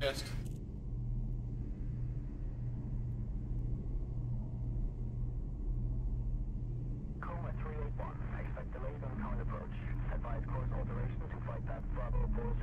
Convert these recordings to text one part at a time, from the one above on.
Just. Coma 381. Expect delays on current approach. Advise course alteration to flight path Bravo 40.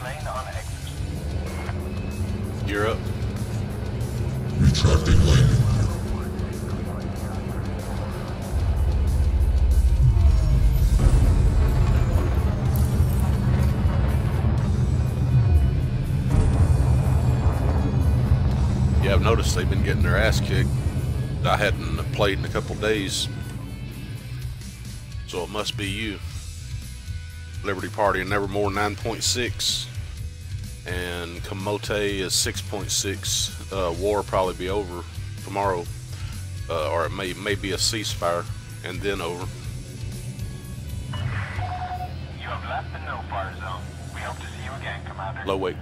Lane on exit. You're up. Retracting landing. Yeah, I've noticed they've been getting their ass kicked. I hadn't played in a couple days, so it must be you. Liberty Party and Nevermore 9.6, and Kamote is 6.6. War probably be over tomorrow, or it may be a ceasefire and then over. You have left the no-fire zone. We hope to see you again, Commander. Low weight.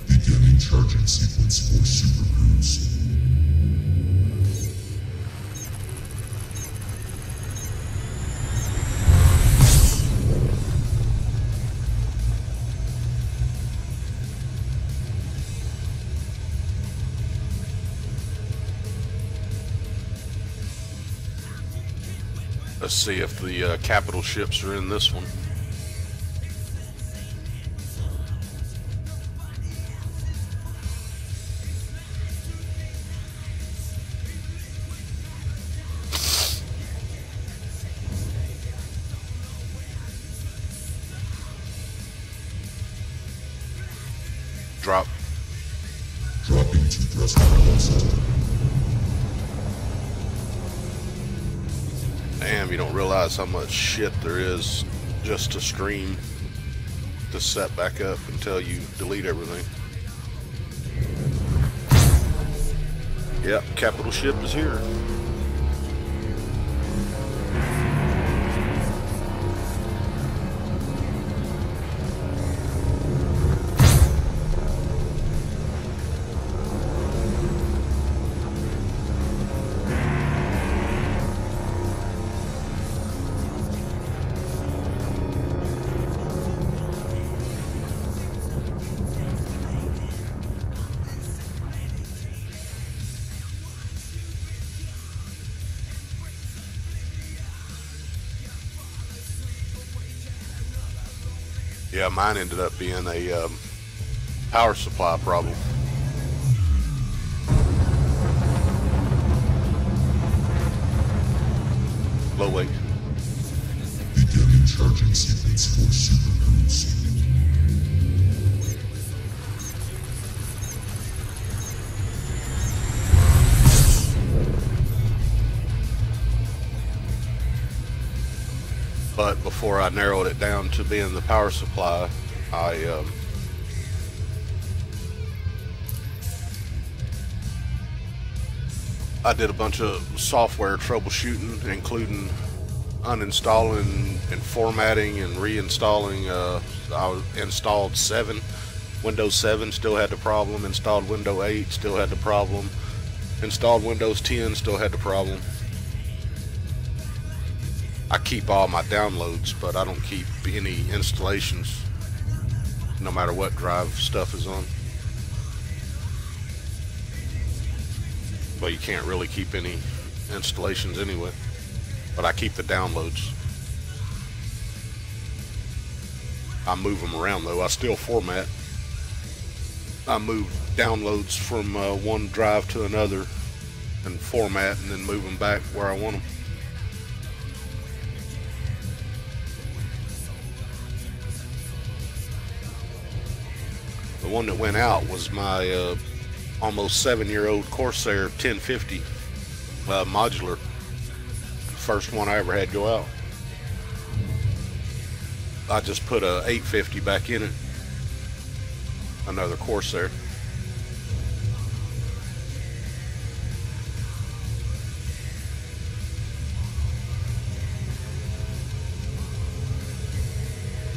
Beginning charging sequence for Super Cruise. Let's see if the capital ships are in this one. Drop. Dropping to thrust velocity. Damn, you don't realize how much shit there is just to stream to set back up until you delete everything. Yep, capital ship is here. Yeah, mine ended up being a power supply problem. Low weight. Beginning charging sequence for Super Cruise. But before I narrowed it down to being the power supply, I did a bunch of software troubleshooting, including uninstalling and formatting and reinstalling. I installed Windows 7, still had the problem. Installed Windows 8, still had the problem. Installed Windows 10, still had the problem. I keep all my downloads, but I don't keep any installations, no matter what drive stuff is on. But you can't really keep any installations anyway. But I keep the downloads. I move them around though. I still format. I move downloads from one drive to another and format, and then move them back where I want them. The one that went out was my almost 7-year-old Corsair 1050 modular. First one I ever had go out. I just put a 850 back in it. Another Corsair.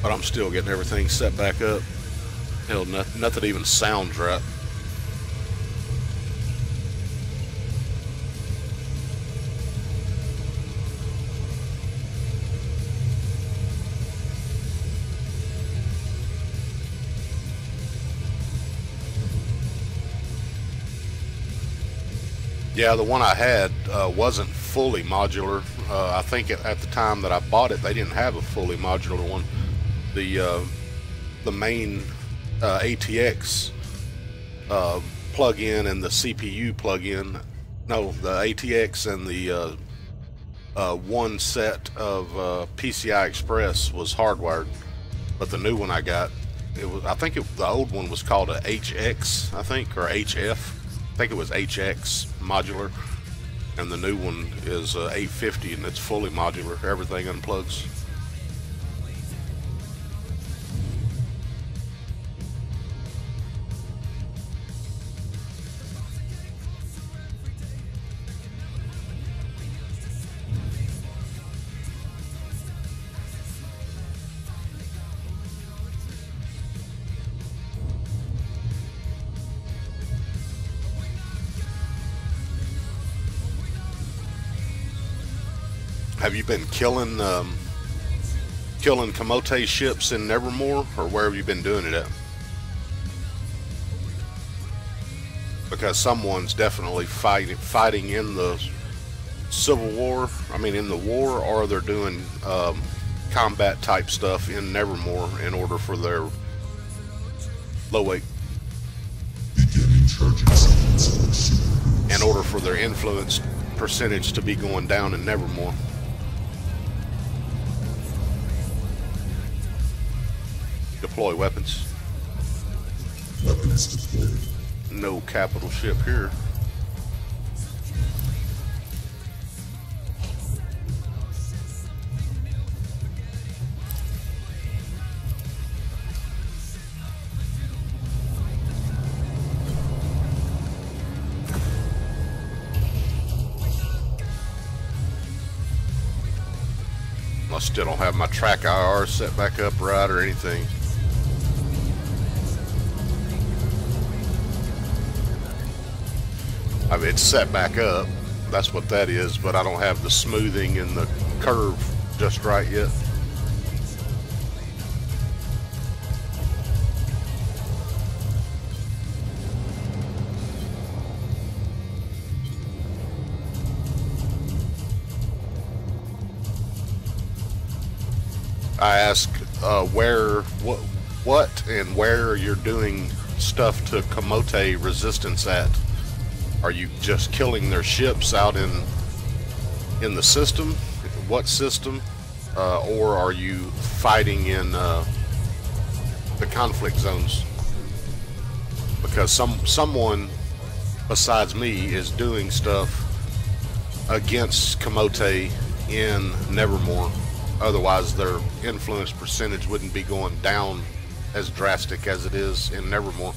But I'm still getting everything set back up. Hell, nothing even sounds right. Yeah, the one I had wasn't fully modular. I think at the time that I bought it, they didn't have a fully modular one. The the main ATX plug-in and the CPU plug-in. No, the ATX and the one set of PCI Express was hardwired, but the new one I got, it was, I think the old one was called a HX, I think, or HF. I think it was HX modular, and the new one is 850, and it's fully modular. Everything unplugs. Have you been killing Camote ships in Nevermore, or where have you been doing it at? Because someone's definitely fighting in the Civil War. I mean, in the war, or they're doing combat type stuff in Nevermore in order for their low weight. In order for their influence percentage to be going down in Nevermore. Deploy weapons. Weapons deployed. No capital ship here. I still don't have my track IR set back up right or anything. I mean, it's set back up, that's what that is, but I don't have the smoothing and the curve just right yet. I ask what and where you're doing stuff to Camote resistance at. Are you just killing their ships out in the system? What system? Or are you fighting in the conflict zones? Because someone besides me is doing stuff against Camote in Nevermore. Otherwise, their influence percentage wouldn't be going down as drastic as it is in Nevermore.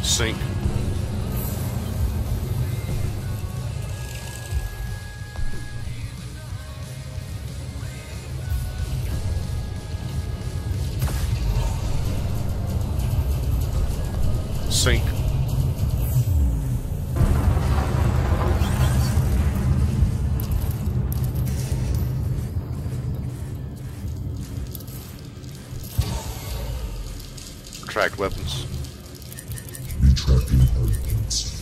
Sink. Sink. Retract weapons. Retracting hardpoints.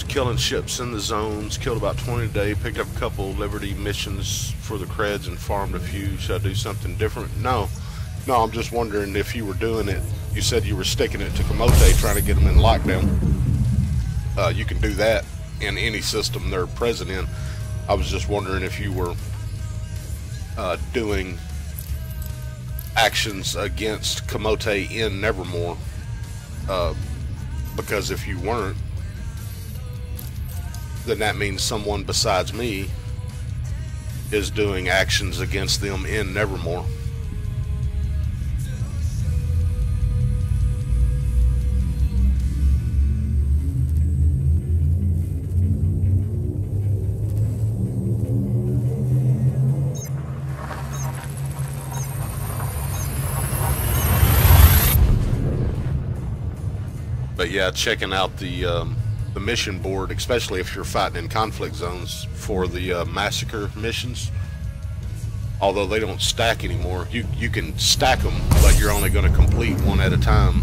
Killing ships in the zones, killed about 20 a day, picked up a couple Liberty missions for the creds and farmed a few. Should I do something different? No, I'm just wondering if you were doing it. You said you were sticking it to Camote, trying to get them in lockdown. You can do that in any system they're present in. I was just wondering if you were doing actions against Camote in Nevermore, because if you weren't, then that means someone besides me is doing actions against them in Nevermore. But yeah, checking out the mission board, especially if you're fighting in conflict zones for the massacre missions. Although they don't stack anymore, you can stack them, but you're only going to complete one at a time.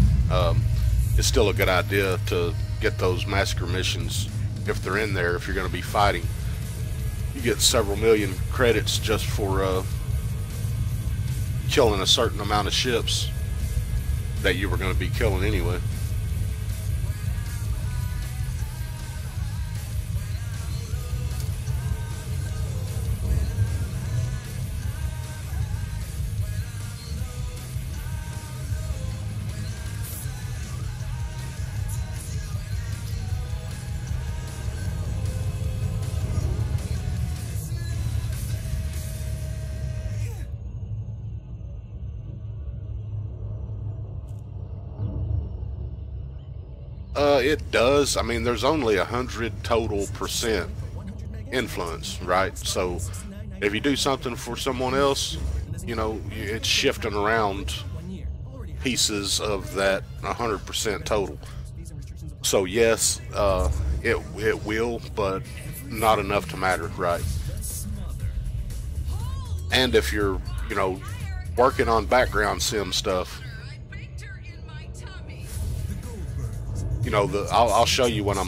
It's still a good idea to get those massacre missions if they're in there. If you're going to be fighting, you get several million credits just for killing a certain amount of ships that you were going to be killing anyway. It does. I mean, there's only 100 total % influence, right? So if you do something for someone else, you know, it's shifting around pieces of that 100% total. So yes, it will, but not enough to matter, right? And if you're, you know, working on background sim stuff, you know, I'll show you when I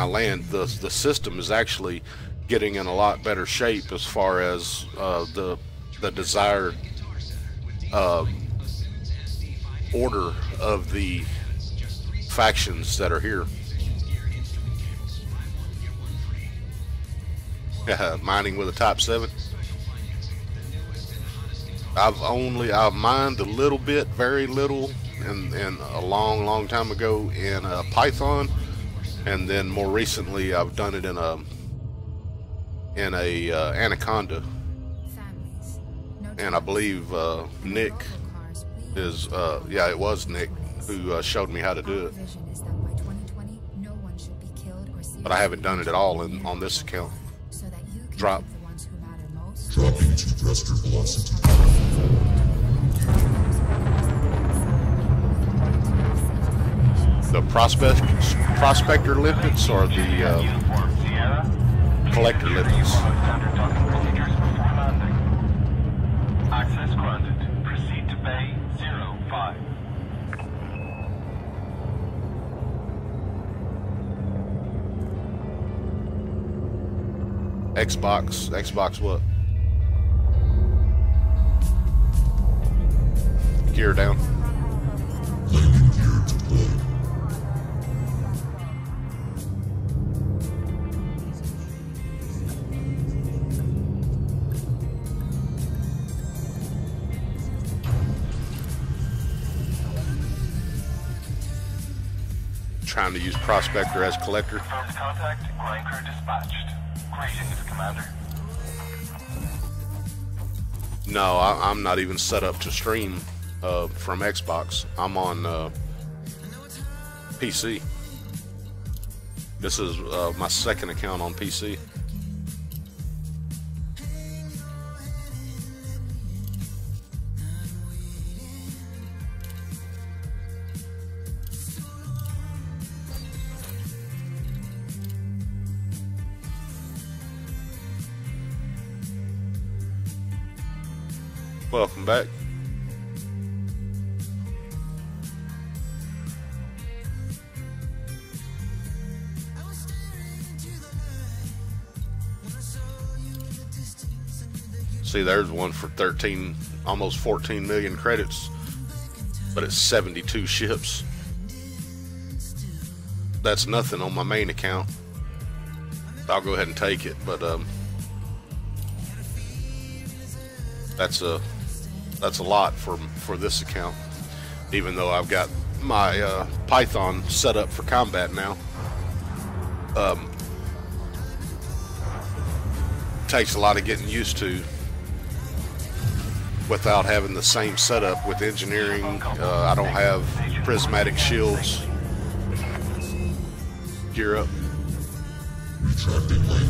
land. The system is actually getting in a lot better shape as far as the desired order of the factions that are here. Mining with a Type 7. I've mined a little bit, very little, and a long time ago in Python, and then more recently I've done it in a Anaconda, and I believe Nick is yeah, it was Nick who showed me how to do it, but I haven't done it at all on this account. Drop. Dropping to thruster velocity. The prospector lipids or the collector lipids? Access granted. Proceed to Bay 05. Xbox what? Gear down. Landing gear deployed. Trying to use prospector as collector. First contact, ground crew dispatched. Greetings, Commander. No, I'm not even set up to stream from Xbox. I'm on PC. This is my second account on PC. Welcome back. See, there's one for 13, almost 14 million credits, but it's 72 ships. That's nothing on my main account. I'll go ahead and take it, but that's a That's a lot for this account, even though I've got my Python set up for combat now. Takes a lot of getting used to without having the same setup with engineering. I don't have prismatic shields. Gear up. Retracting lane.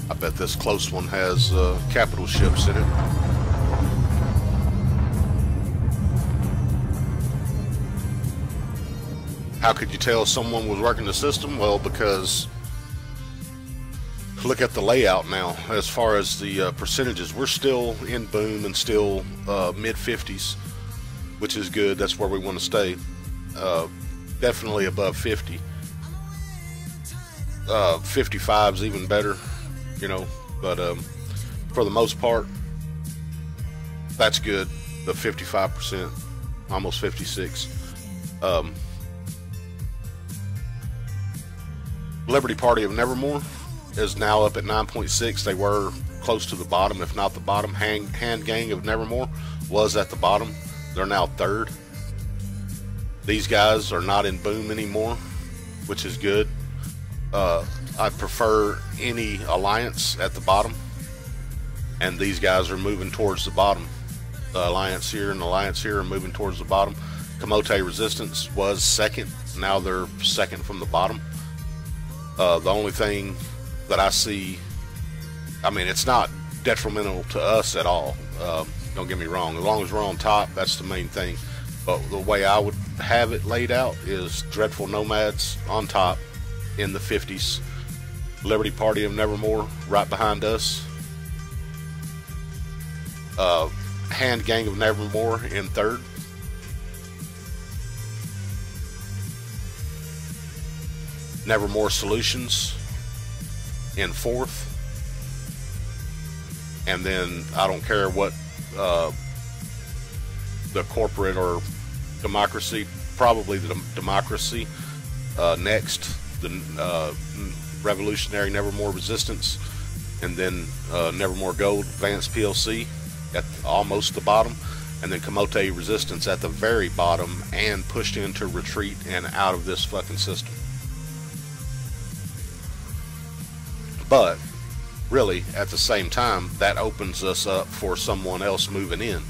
I bet this close one has capital ships in it. How could you tell someone was working the system? Well, because look at the layout now as far as the percentages. We're still in boom and still mid 50s, which is good. That's where we want to stay. Definitely above 50. 55 is even better, you know, but for the most part, that's good. The 55%, almost 56. Liberty Party of Nevermore is now up at 9.6. They were close to the bottom, if not the bottom. Hand Gang of Nevermore was at the bottom. They're now third. These guys are not in boom anymore, which is good. I prefer any alliance at the bottom, and these guys are moving towards the bottom. The alliance here and the alliance here are moving towards the bottom. Camote Resistance was second. Now they're second from the bottom. The only thing that I see, I mean, it's not detrimental to us at all. Don't get me wrong. As long as we're on top, that's the main thing. But the way I would have it laid out is Dreadful Nomads on top in the 50s. Liberty Party of Nevermore right behind us. Hand Gang of Nevermore in third. Nevermore Solutions in fourth. And then I don't care what the corporate or democracy, probably the democracy next, the Revolutionary Nevermore Resistance, and then Nevermore Gold Advanced PLC at almost the bottom, and then Camote Resistance at the very bottom and pushed into retreat and out of this fucking system. But really, at the same time, that opens us up for someone else moving in,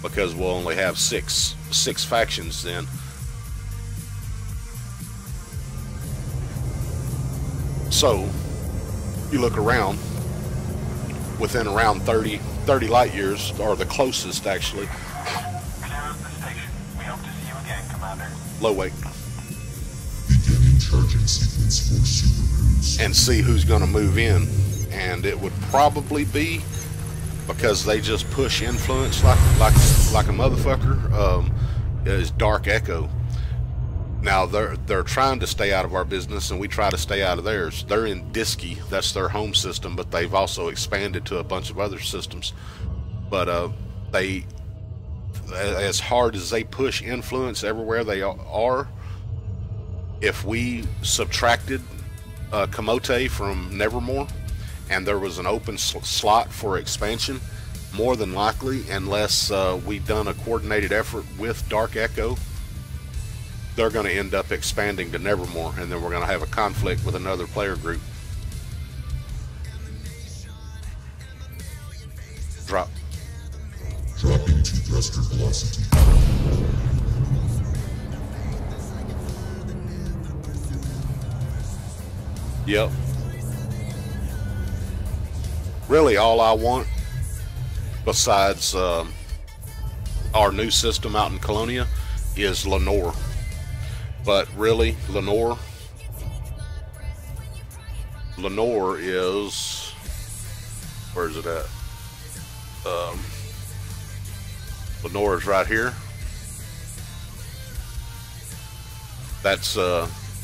because we'll only have six factions then. So you look around, within around 30 light years, or the closest actually. Clear of the station. We hope to see you again, Commander. Low weight. Beginning charging sequence for Subarus. And see who's going to move in. And it would probably be, because they just push influence like a motherfucker, is Dark Echo. Now they're trying to stay out of our business, and we try to stay out of theirs. They're in Disky, that's their home system, but they've also expanded to a bunch of other systems. But they, as hard as they push influence everywhere they are, if we subtracted Camote from Nevermore, and there was an open slot for expansion, more than likely, unless we've done a coordinated effort with Dark Echo, they're going to end up expanding to Nevermore, and then we're going to have a conflict with another player group. Drop. Dropping to thruster velocity. Yep. Really, all I want, besides our new system out in Colonia, is Lenore. But really, Lenore is, where is it at? Lenore is right here. That's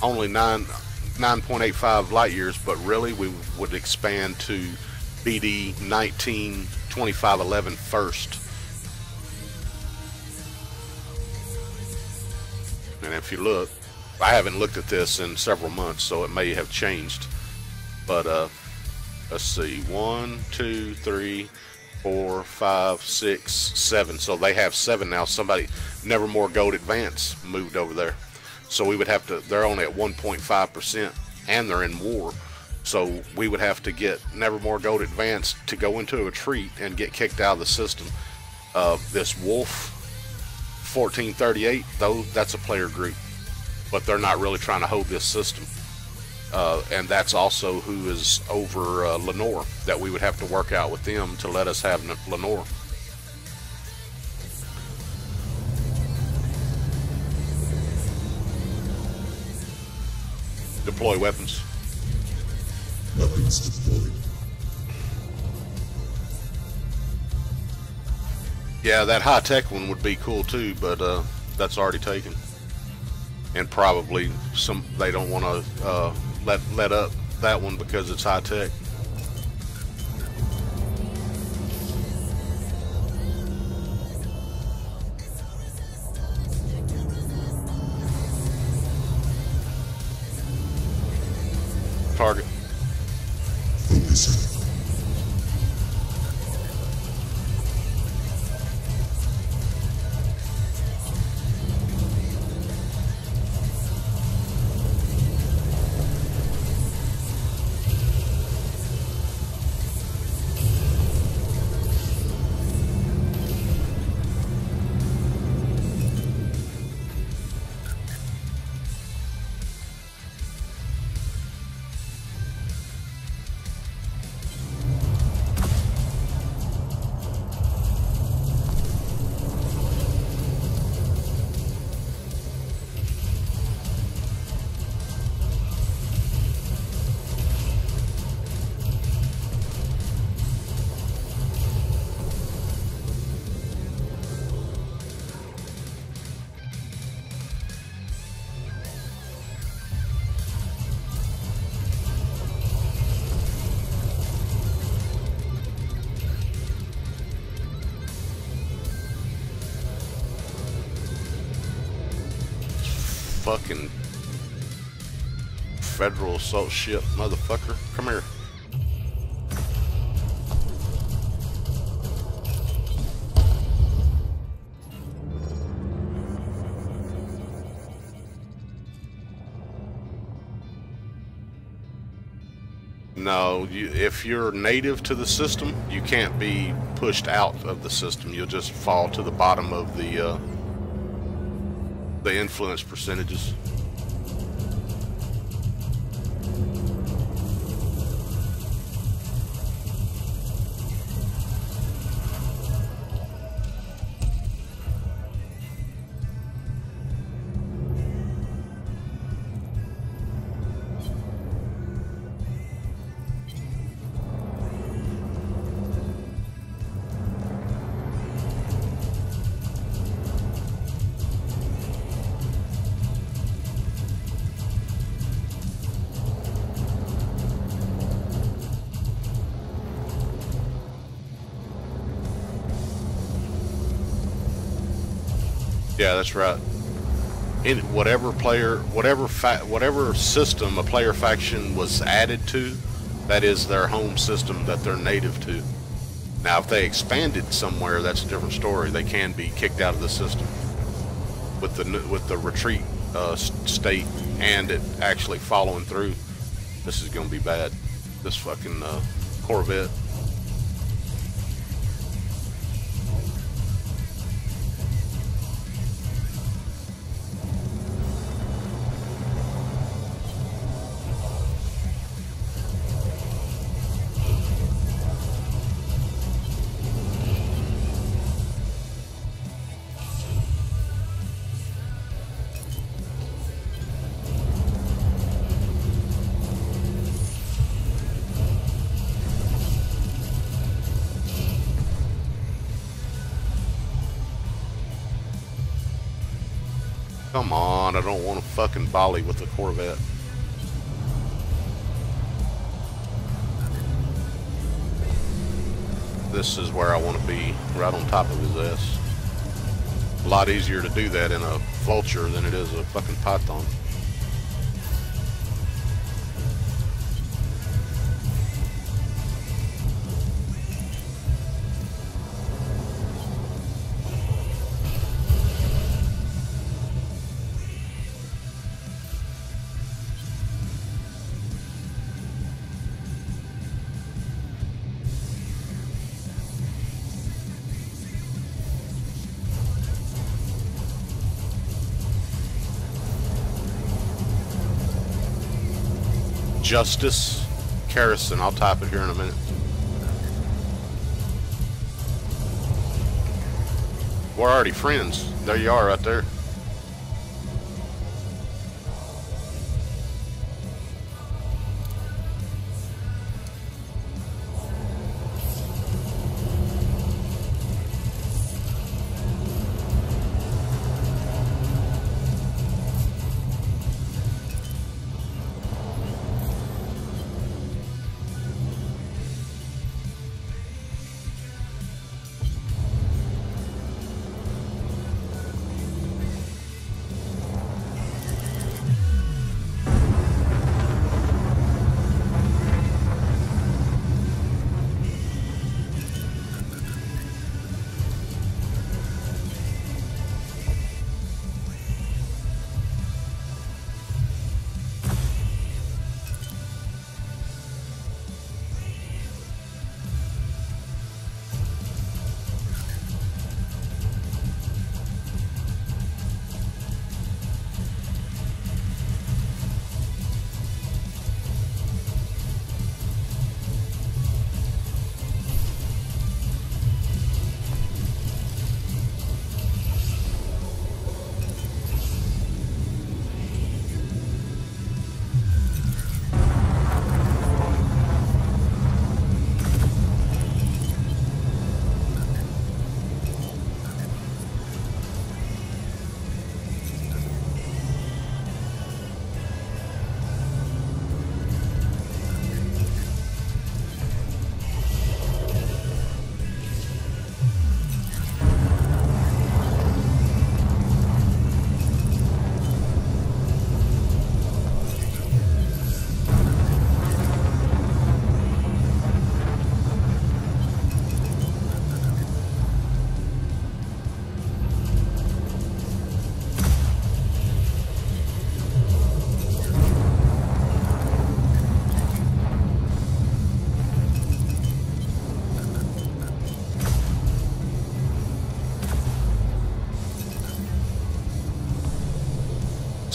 only 9.85 light years, but really we would expand to BD 192511 first. And if you look, I haven't looked at this in several months, so it may have changed. But let's see, 1, 2, 3, 4, 5, 6, 7. So they have 7 now. Somebody, Nevermore Gold Advance, moved over there. So we would have to, they're only at 1.5%, and they're in war. So we would have to get Nevermore Gold Advance to go into a retreat and get kicked out of the system. This Wolf 1438, though, that's a player group, but they're not really trying to hold this system. And that's also who is over Lenore, that we would have to work out with them to let us have Lenore. Deploy weapons. Weapons deployed. Yeah, that high-tech one would be cool too, but that's already taken. And probably they don't want to let up that one because it's high-tech. Target. Focusing. Fucking federal assault ship, motherfucker. Come here. No, if you're native to the system, you can't be pushed out of the system. You'll just fall to the bottom of the influence percentages. Yeah, that's right. In whatever system a player faction was added to, that is their home system that they're native to. Now, if they expanded somewhere, that's a different story. They can be kicked out of the system with the retreat state and it actually following through. This is gonna be bad. This fucking Corvette. Come on, I don't want to fucking volley with the Corvette. This is where I want to be, right on top of his ass. A lot easier to do that in a Vulture than it is a fucking Python. Justice Carrison. I'll type it here in a minute. We're already friends. There you are, right there.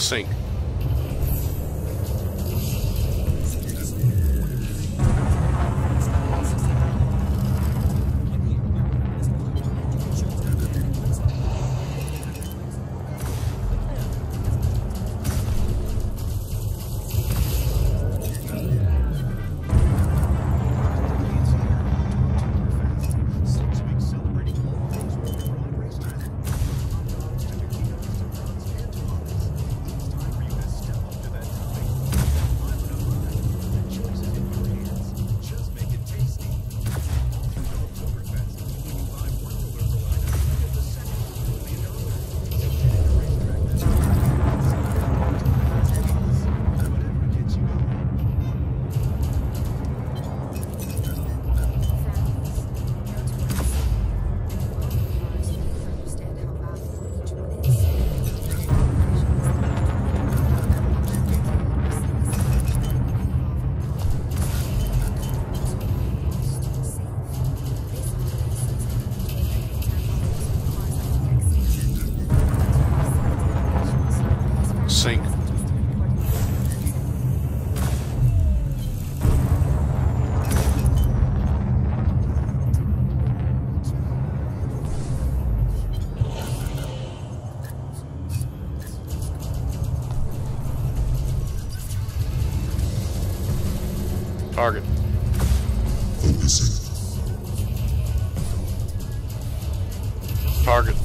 Sync. Sync. Target. Focusing. Target.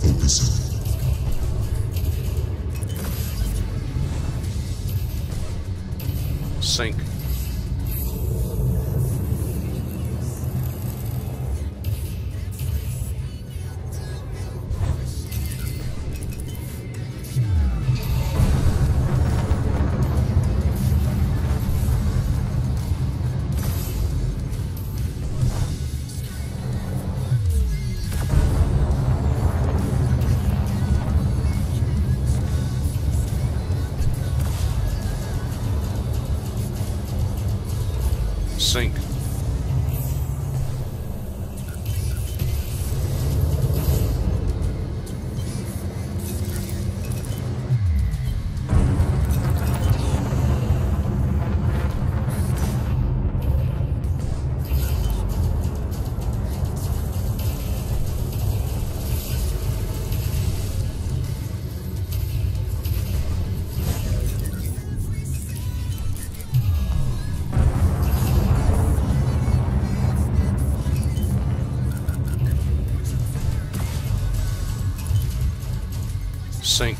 Focusing. Sync. Sink.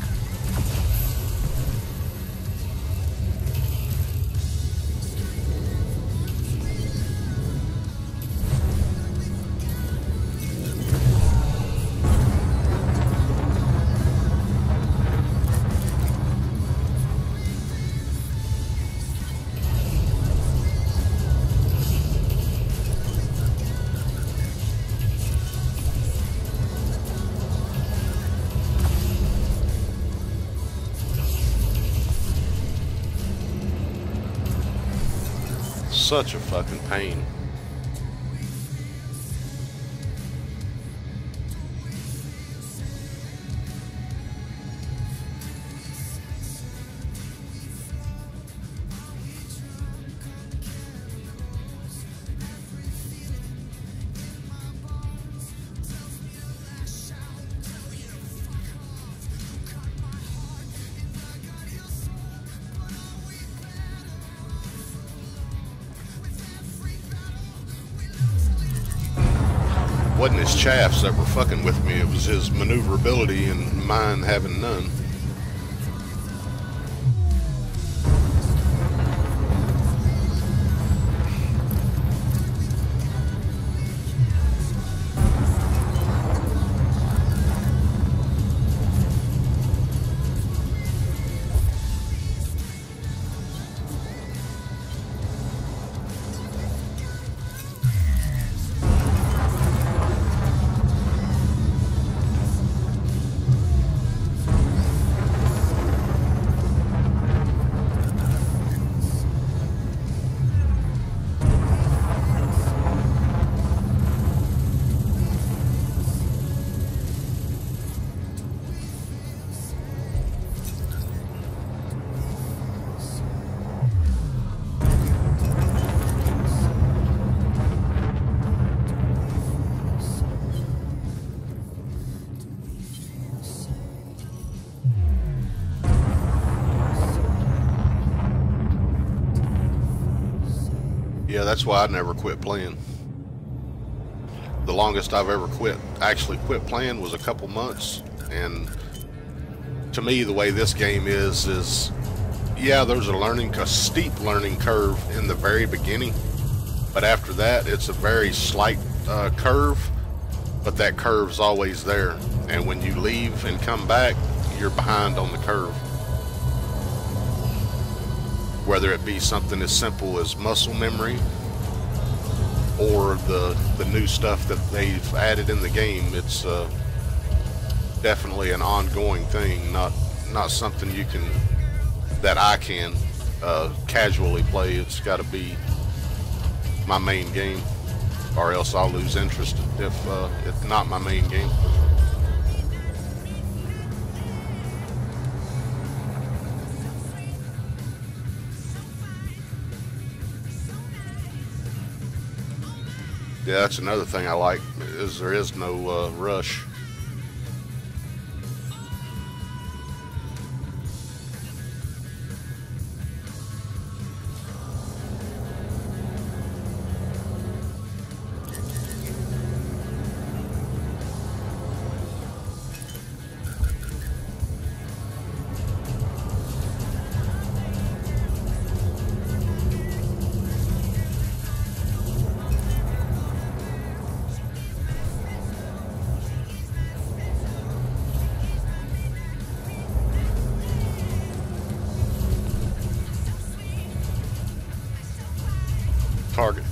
Such a fucking pain. Wasn't his shafts that were fucking with me, it was his maneuverability and mine having none. Yeah, that's why I never quit playing. The longest I've ever actually quit playing was a couple months. And to me, the way this game is yeah, there's a steep learning curve in the very beginning, but after that, it's a very slight curve, but that curve's always there. And when you leave and come back, you're behind on the curve. Whether it be something as simple as muscle memory or the new stuff that they've added in the game, it's definitely an ongoing thing, not something that I can casually play. It's got to be my main game, or else I'll lose interest if it's not my main game. Yeah, that's another thing I like, is there is no rush. Target.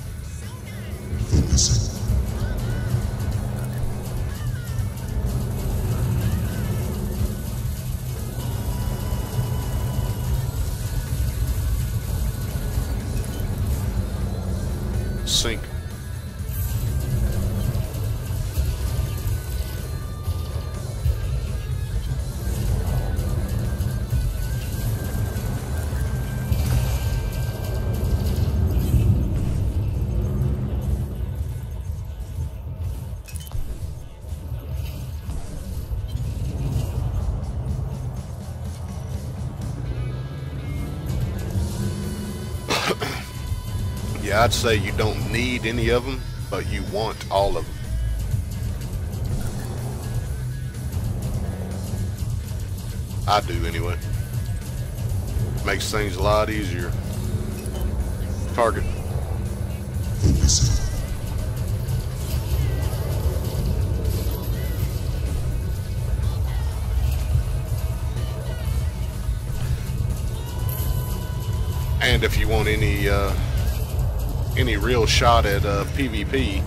Focusing. Sink. Yeah, I'd say you don't need any of them, but you want all of them. I do anyway. Makes things a lot easier. Target. Focusing. And if you want any real shot at PvP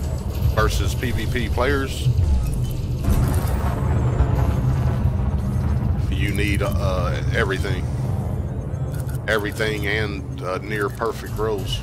versus PvP players, you need everything and near perfect rolls.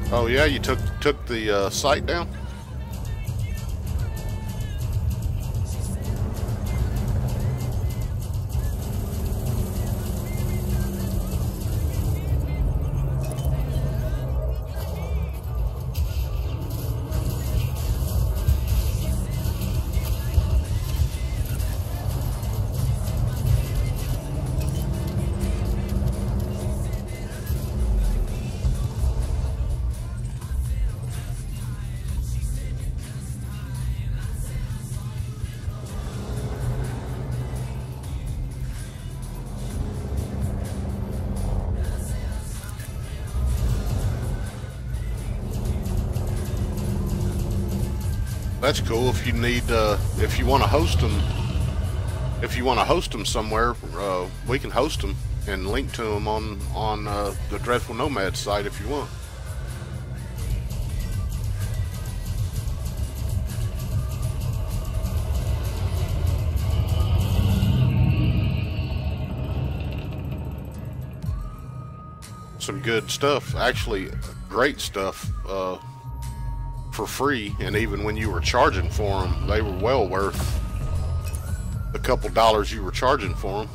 Oh yeah, you took the site down? That's cool. If you need, if you want to host them, somewhere, we can host them and link to them on the Dreadful Nomad site if you want. Some good stuff, actually, great stuff. For free, and even when you were charging for them, they were well worth the couple dollars you were charging for them.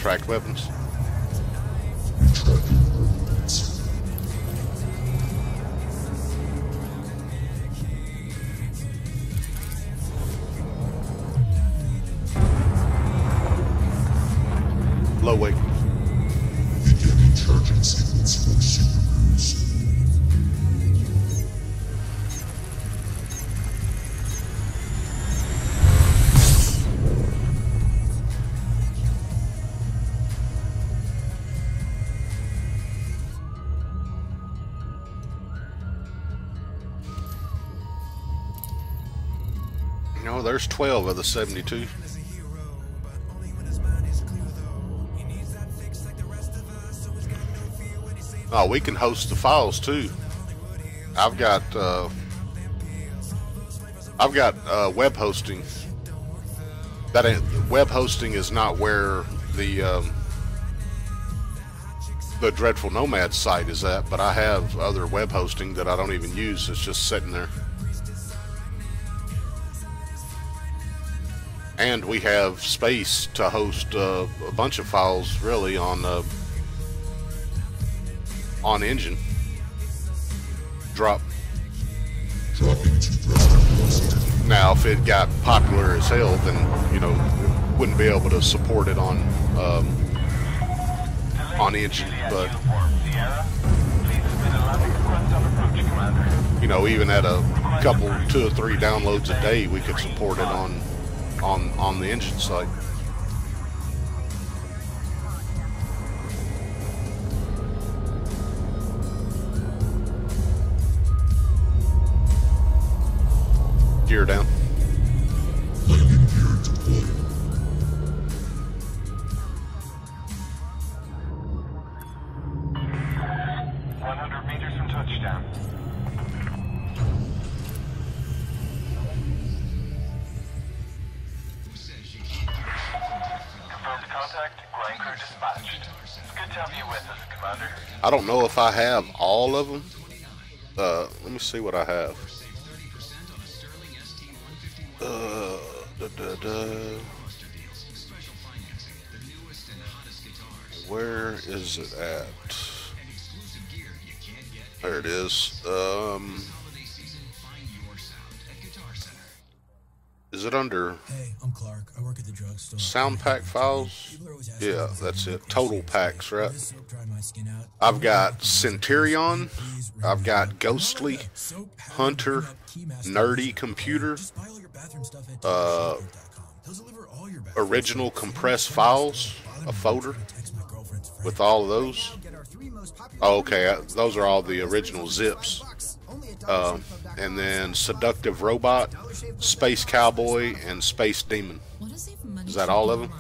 tracked weapons. Retracting coordinates. Low weight. Beginning charging sequence for Super Cruise. No, there's 12 of the 72. Oh, we can host the files too. I've got web hosting. That ain't, web hosting is not where the Dreadful Nomad site is at, but I have other web hosting that I don't even use. It's just sitting there. And we have space to host a bunch of files, really, on engine. Drop. Dropping to resting cluster. Now, if it got popular as hell, then you know wouldn't be able to support it on engine. But you know, even at a couple, 2 or 3 downloads a day, we could support it on the engine site. Gear down. Landing gear deployed. meters from touchdown. Confirmed contact, ground crew dispatched. It's good to have you with us, Commander. I don't know if I have all of them. Let me see what I have. Where is it at? There it is. Is it under Hey, I'm Clark. I work at the drugstore. sound pack files? People are always asking Yeah, me if that's I it. make Total issues. packs, right? This soap dry my skin out. I've got Centurion, I've got Ghostly, Hunter, Nerdy Computer, Just buy all your bathroom stuff at DailyShopper.com. They'll deliver all your bathroom original stuff. compressed files, a folder with all of those. Oh, okay, those are all the original zips. And then Seductive Robot, Space Cowboy, and Space Demon. Is that all of them?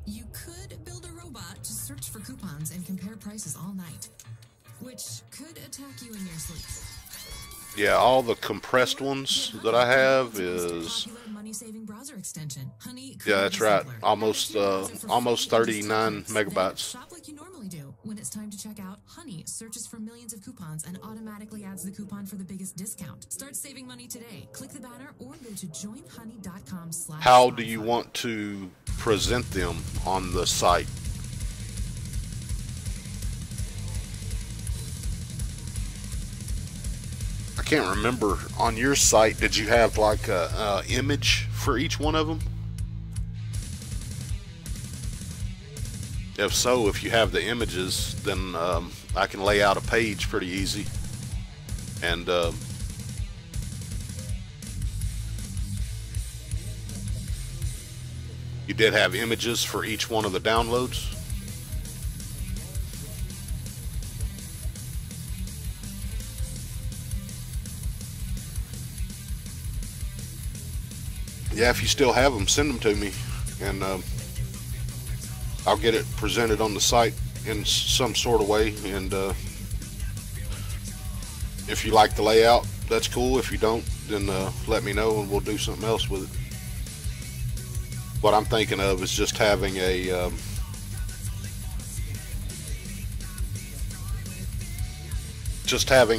You could build a robot to search for coupons and compare prices all night, which could attack you in your sleep. Yeah, all the compressed ones that I have is, Money-saving browser extension. Honey, yeah, that's right, almost 39 megabytes. Shop like you normally do. When it's time to check out, Honey searches for millions of coupons and automatically adds the coupon for the biggest discount. Start saving money today. Click the banner or go to joinhoney.com/. How do you want to present them on the site? I can't remember, on your site, did you have like a image for each one of them? If so, if you have the images, then I can lay out a page pretty easy. And you did have images for each one of the downloads? Yeah, if you still have them, send them to me, and I'll get it presented on the site in some sort of way. And if you like the layout, that's cool. If you don't, then let me know and we'll do something else with it. What I'm thinking of is just having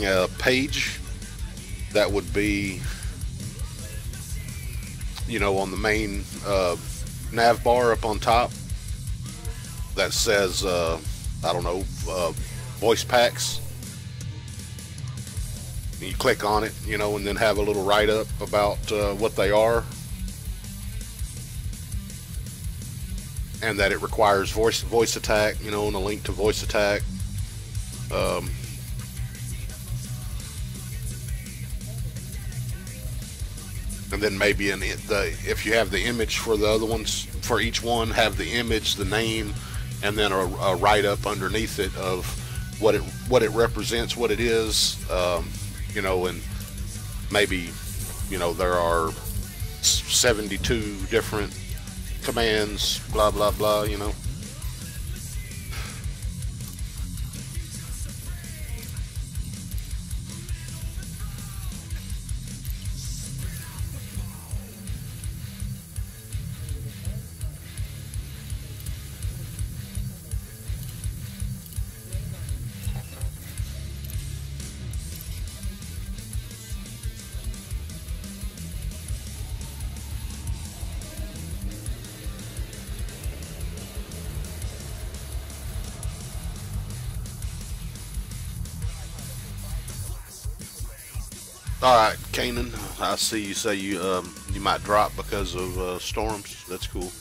a page that would be, you know, on the main nav bar up on top, that says, I don't know, voice packs. You click on it, you know, and then have a little write-up about what they are. And that it requires voice attack, you know, and a link to voice attack. And then maybe if you have the image for the other ones, for each one, have the image, the name, and then a write-up underneath it of what it represents, what it is, you know, and maybe, you know, there are 72 different commands, blah blah blah, you know. All right, Kanan, I see you say you might drop because of storms. That's cool.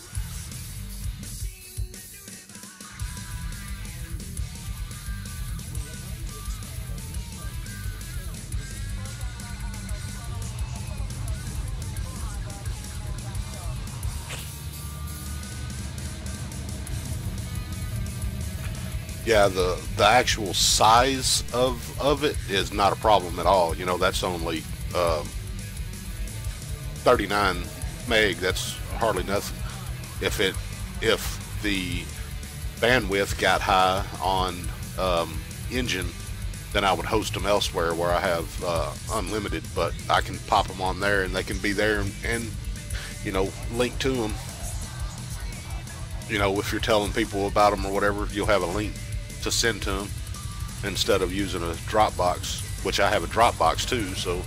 Yeah, the actual size of it is not a problem at all. You know, that's only 39 meg. That's hardly nothing. If the bandwidth got high on Engine, then I would host them elsewhere where I have unlimited. But I can pop them on there, and they can be there and you know, link to them. You know, if you're telling people about them or whatever, you'll have a link to send to them instead of using a Dropbox, which I have a Dropbox too, so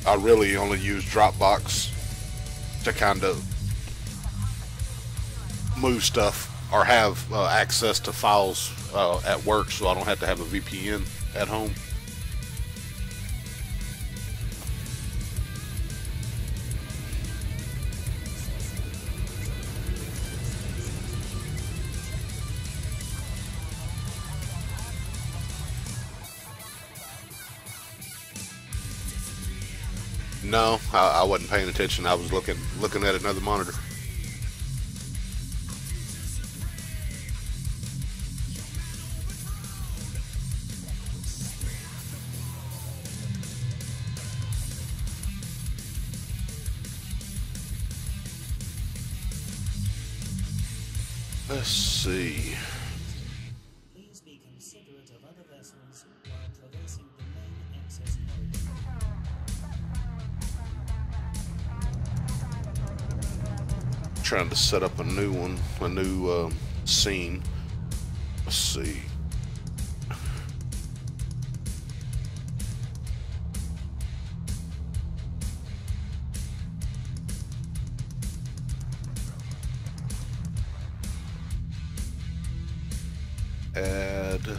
I really only use Dropbox to kind of move stuff or have access to files at work, so I don't have to have a VPN at home. No, I wasn't paying attention. I was looking at another monitor. Let's see. Please be considerate of other vessels while traversing the main access corridor. Trying to set up a new one, a new scene. Let's see. Add.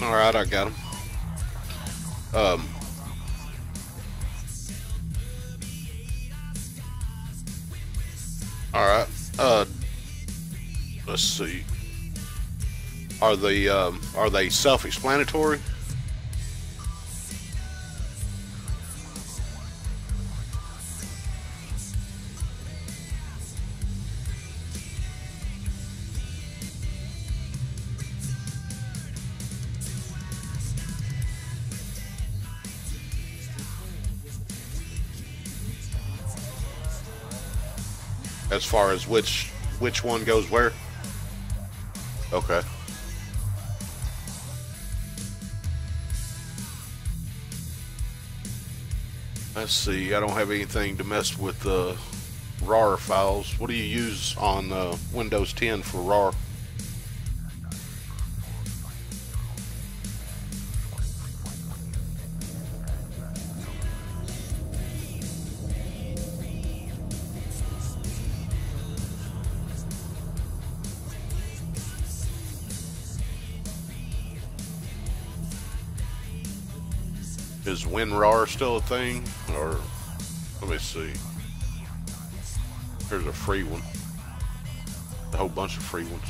All right, I got them. All right. Let's see. Are they self-explanatory? As far as which one goes where? Okay. Let's see. I don't have anything to mess with the RAR files. What do you use on Windows 10 for RAR? Is WinRAR still a thing? Or let me see. There's a free one. A whole bunch of free ones.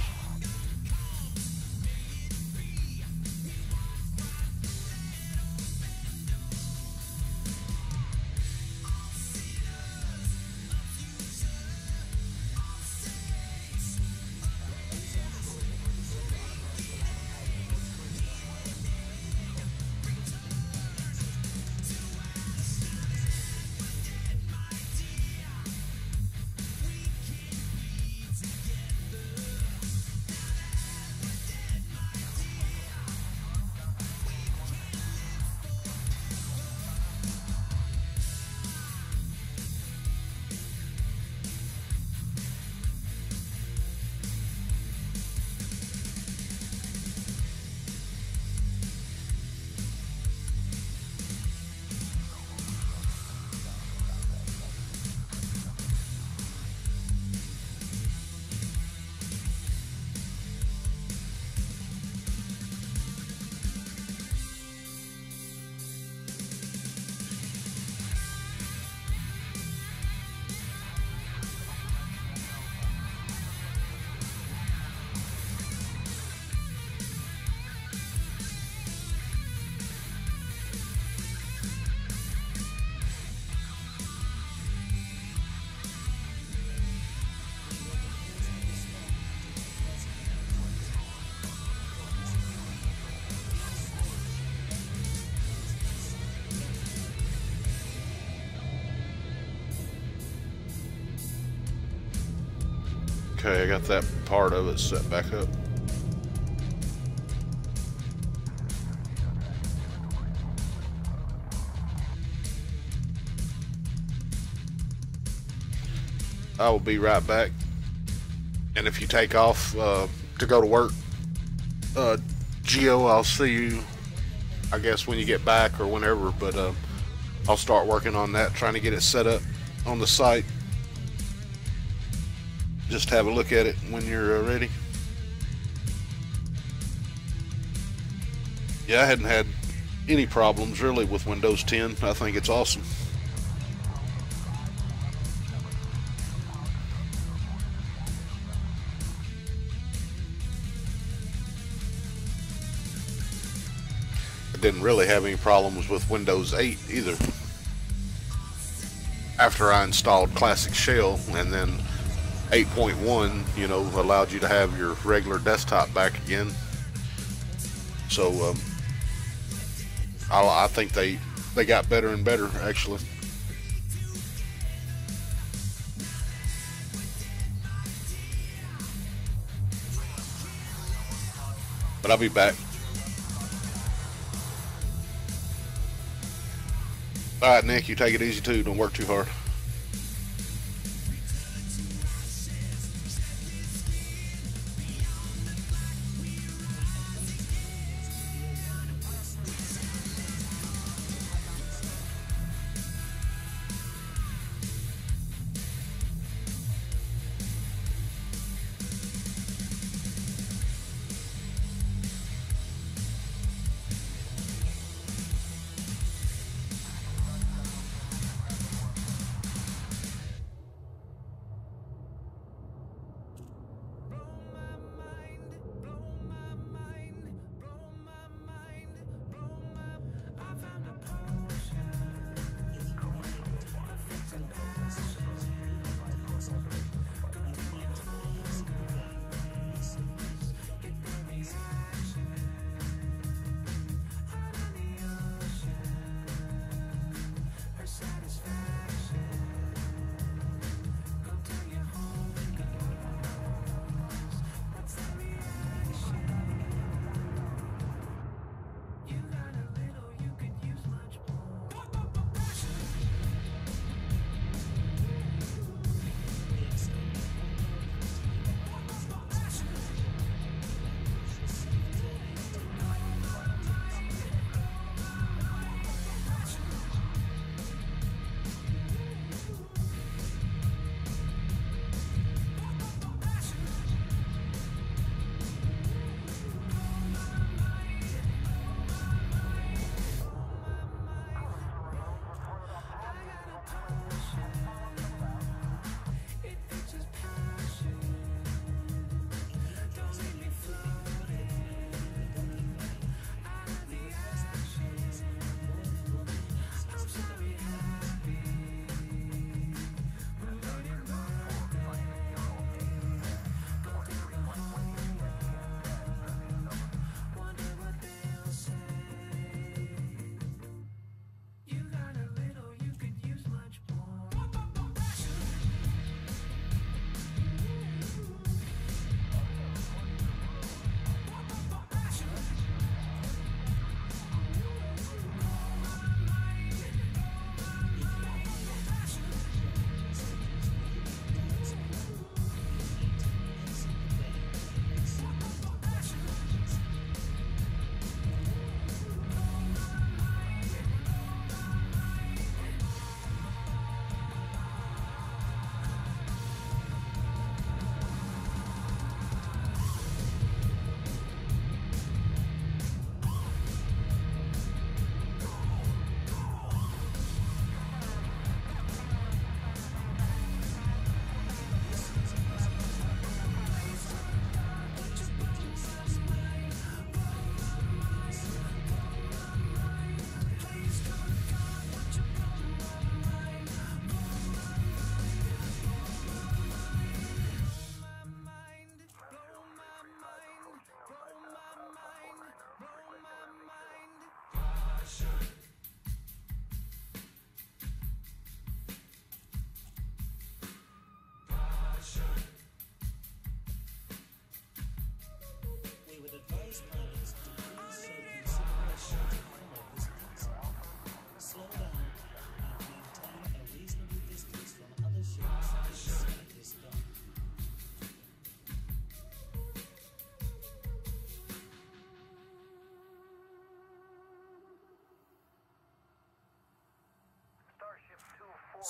Okay, I got that part of it set back up. I will be right back. And if you take off to go to work, Geo, I'll see you, I guess, when you get back or whenever. But I'll start working on that, trying to get it set up on the site. Just have a look at it when you're ready. Yeah, I hadn't had any problems really with Windows 10. I think it's awesome. I didn't really have any problems with Windows 8 either. After I installed Classic Shell, and then 8.1, you know, allowed you to have your regular desktop back again. So I think they got better and better, actually. But I'll be back. Alright, Nick, you take it easy too. Don't work too hard.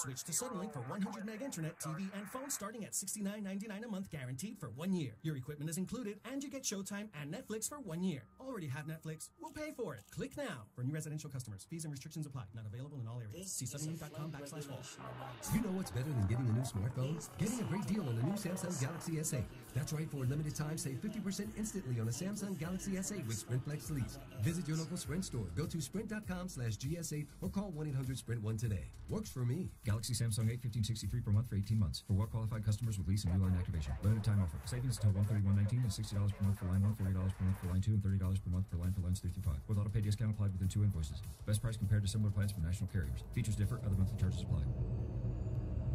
Switch to Suddenlink for 100 meg internet, TV, and phone starting at $69.99 a month guaranteed for 1 year. Your equipment is included, and you get Showtime and Netflix for 1 year. Already have Netflix? We'll pay for it. Click now. For new residential customers, fees and restrictions apply. Not available in all areas. See suddenlink.com/fall. You know what's better than getting a new smartphone? Getting a great deal on the new Samsung Galaxy S8. That's right, for a limited time, save 50% instantly on a Samsung Galaxy S8 with Sprint Flex lease. Visit your local Sprint store. Go to sprint.com/GS8 or call 1-800-SPRINT1 today. Works for me. Galaxy Samsung 8 1563 per month for 18 months. For well-qualified customers with lease and new line activation. Limited time offer. Savings until 131.19 and $60 per month for line 1, $40 per month for line 2, and $30 per month per line for lines 3 through 5. With auto-pay discount applied within 2 invoices. Best price compared to similar plans from national carriers. Features differ. Other monthly charges apply.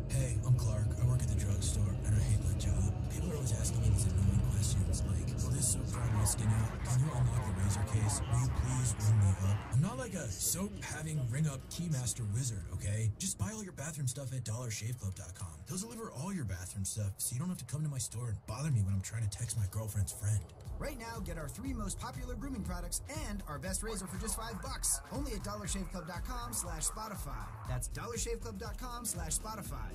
Hey, I'm Clark. I work at the drugstore, and I hate my job. People are always asking me these annoying questions like, will this soap dry my skin out? Can you unlock the razor case? Will you please ring me up? I'm not like a soap-having ring-up keymaster wizard, okay? Just buy all your bathroom stuff at DollarShaveClub.com. They'll deliver all your bathroom stuff, so you don't have to come to my store and bother me when I'm trying to text my girlfriend's friend. Right now, get our 3 most popular grooming products and our best razor for just $5. Only at DollarShaveClub.com/Spotify. That's DollarShaveClub.com/Spotify.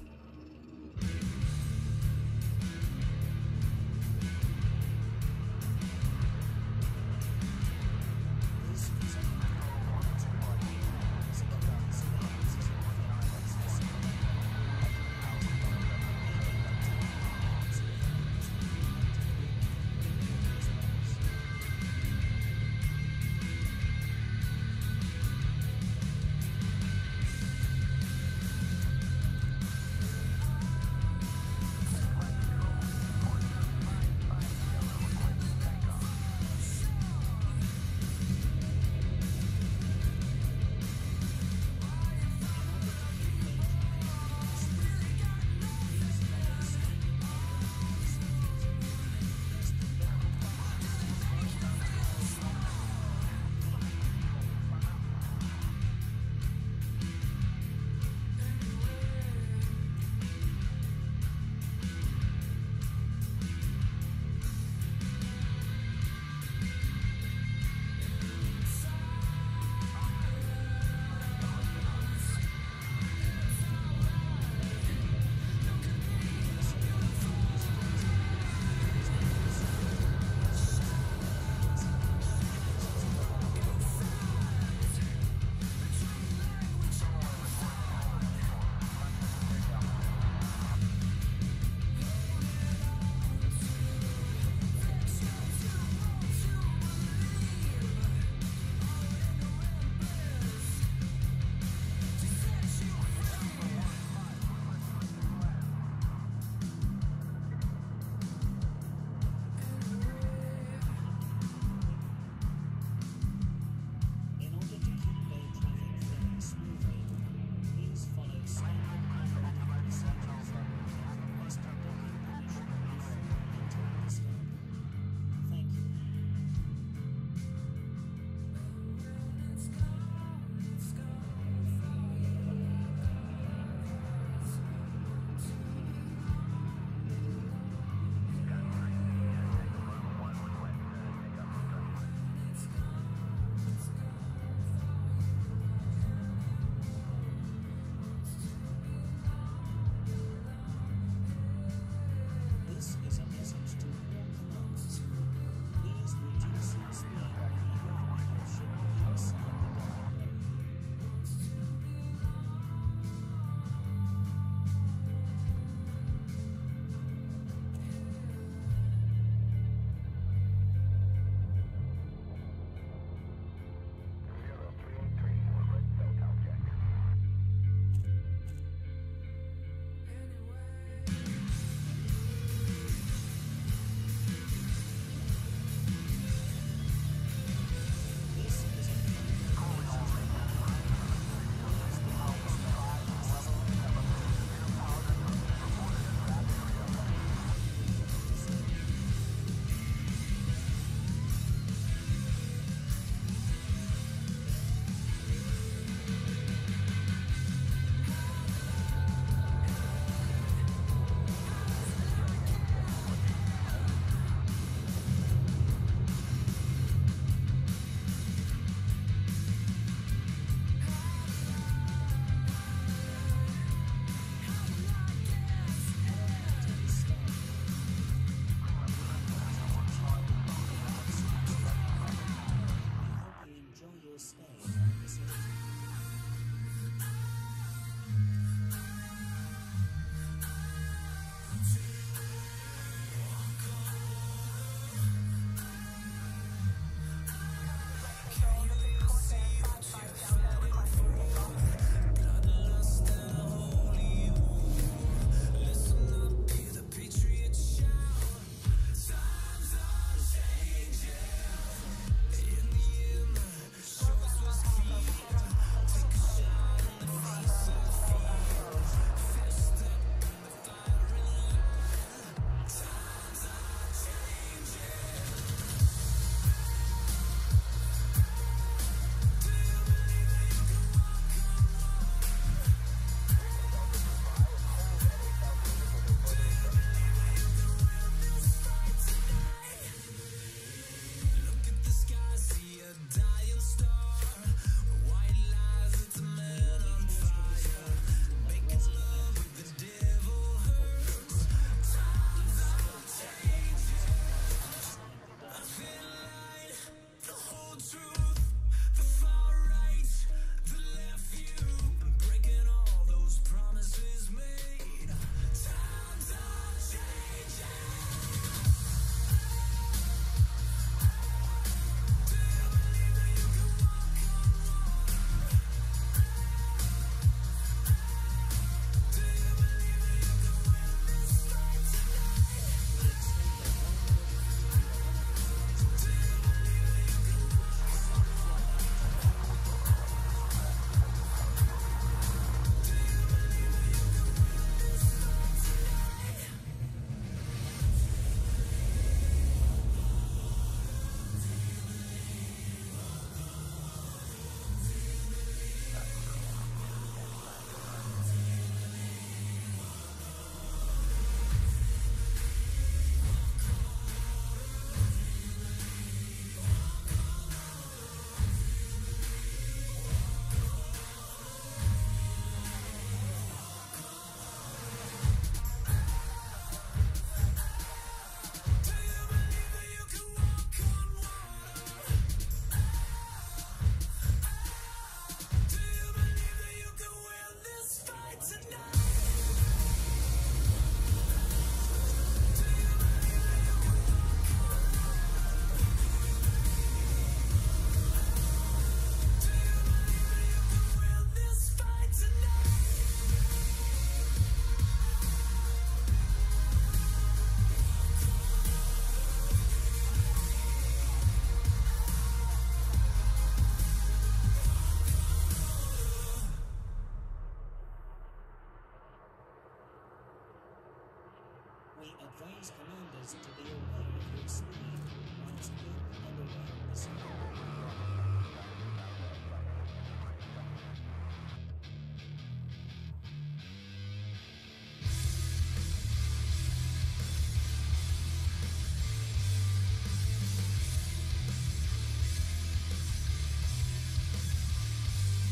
We advise commanders to be aware of your speed once in and around the city.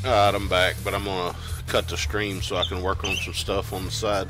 Alright, I'm back, but I'm gonna cut the stream so I can work on some stuff on the side.